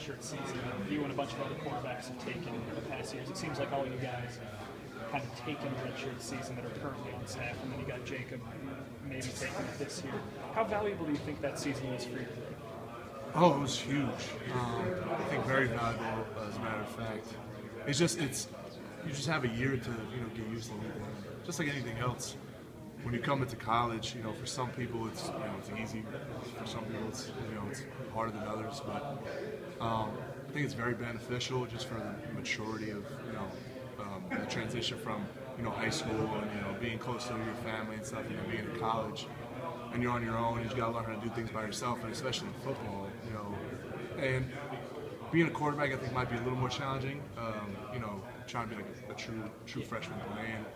redshirt season you and a bunch of other quarterbacks have taken in the past years. It seems like all you guys kind of taken a redshirt season that are currently on staff, and then you got Jacob maybe taking it this year. How valuable do you think that season was for you? Oh, it was huge. I think very valuable, as a matter of fact. You just have a year to get used to anything, just like anything else. When you come into college, for some people it's it's easy. For some people it's harder than others. But I think it's very beneficial just for the maturity of the transition from high school and being close to your family and stuff. Being in college and you're on your own, and you got to learn how to do things by yourself, and especially in football. And being a quarterback, I think, might be a little more challenging. Trying to be like a true freshman playing.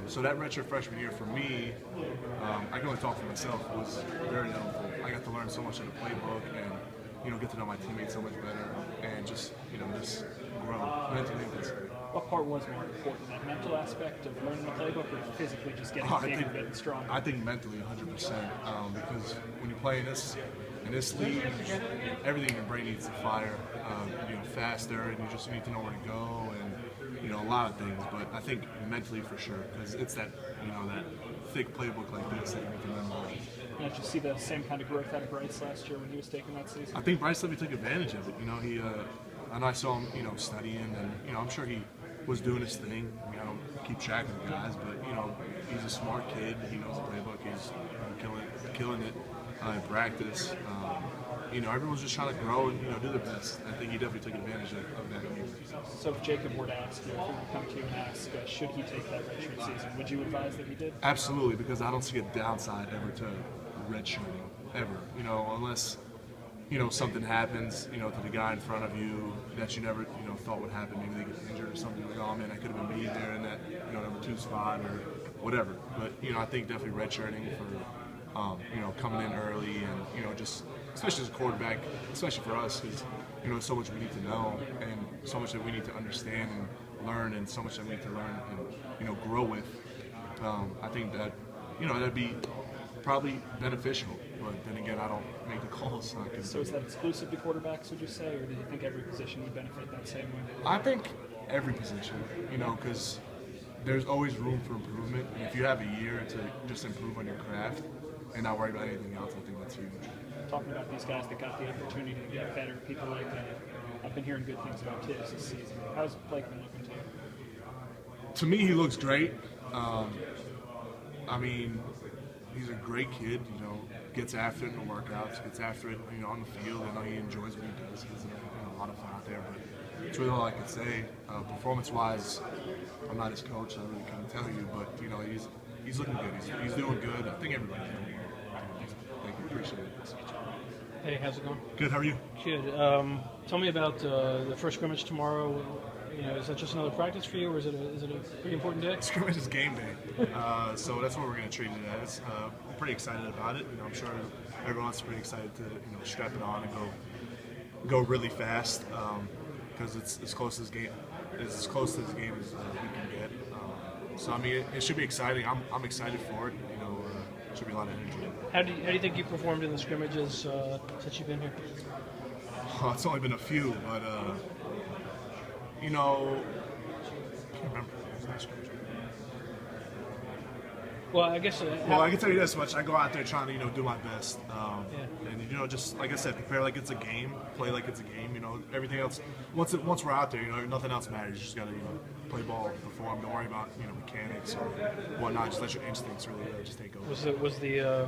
So that redshirt freshman year for me, I can only talk for myself, was very helpful. I got to learn so much of the playbook and get to know my teammates so much better and just grow mentally and physically. What part was more important, that mental aspect of learning the playbook, or physically just getting bigger, getting stronger? I think mentally 100%, because when you play in this league, everything in your brain needs to fire, faster, and you just need to know where to go, and a lot of things. But I think mentally for sure, because it's that that thick playbook like this that you need to memorize. Did you see the same kind of growth out of Bryce last year when he was taking that season? I think Bryce Levy took advantage of it. And I saw him studying, and I'm sure he was doing his thing. I don't keep track of the guys, but he's a smart kid. He knows the playbook. He's killing it in practice. Everyone's just trying to grow and do their best. I think he definitely took advantage of that. So if Jacob were to ask you, if he would come to you and ask, should he take that redshirt season, would you advise that he did? Absolutely, because I don't see a downside ever to redshirting, ever. Unless something happens, to the guy in front of you that you never, thought would happen. Maybe they get injured or something. Like, oh man, that could have been me there in that, number 2 spot or whatever. But I think definitely redshirting for, coming in early and just, especially as a quarterback, especially for us, because so much we need to know and so much that we need to understand and learn, and so much that we need to learn and grow with. I think that that'd be probably beneficial. But then again, I don't make the calls. So is that exclusive to quarterbacks, would you say, or do you think every position would benefit that same way? I think every position, because there's always room for improvement. And if you have a year to just improve on your craft and not worry about anything else, I think that's huge. Talking about these guys that got the opportunity to get better, people like I've been hearing good things about Tibbs this season. How's Blake been looking to you? To me, he looks great. He's a great kid, gets after it in the workouts, gets after it, on the field. I know he enjoys what he does. He's a lot of fun out there, but it's really all I can say. Performance-wise, I'm not his coach, so I really can't tell you, but, he's looking good. He's doing good. I think everybody's doing good. Thank you. Appreciate it. Hey, how's it going? Good. How are you? Good. Tell me about the first scrimmage tomorrow. Is that just another practice for you, or is it a pretty important day? Scrimmage is game day, so that's what we're going to treat it as. I'm pretty excited about it. I'm sure everyone's pretty excited to strap it on and go really fast, because it's as close to this game as we can get. So it should be exciting. I'm excited for it. It should be a lot of energy. How do you think you performed in the scrimmages since you've been here? Oh, it's only been a few, but I can't remember. Well, I guess. I can tell you this much: I go out there trying to do my best, and just like I said, prepare like it's a game, play like it's a game. Everything else. Once we're out there, nothing else matters. You just gotta play ball, perform. Don't worry about mechanics or whatnot. Just let your instincts really just take over. Was the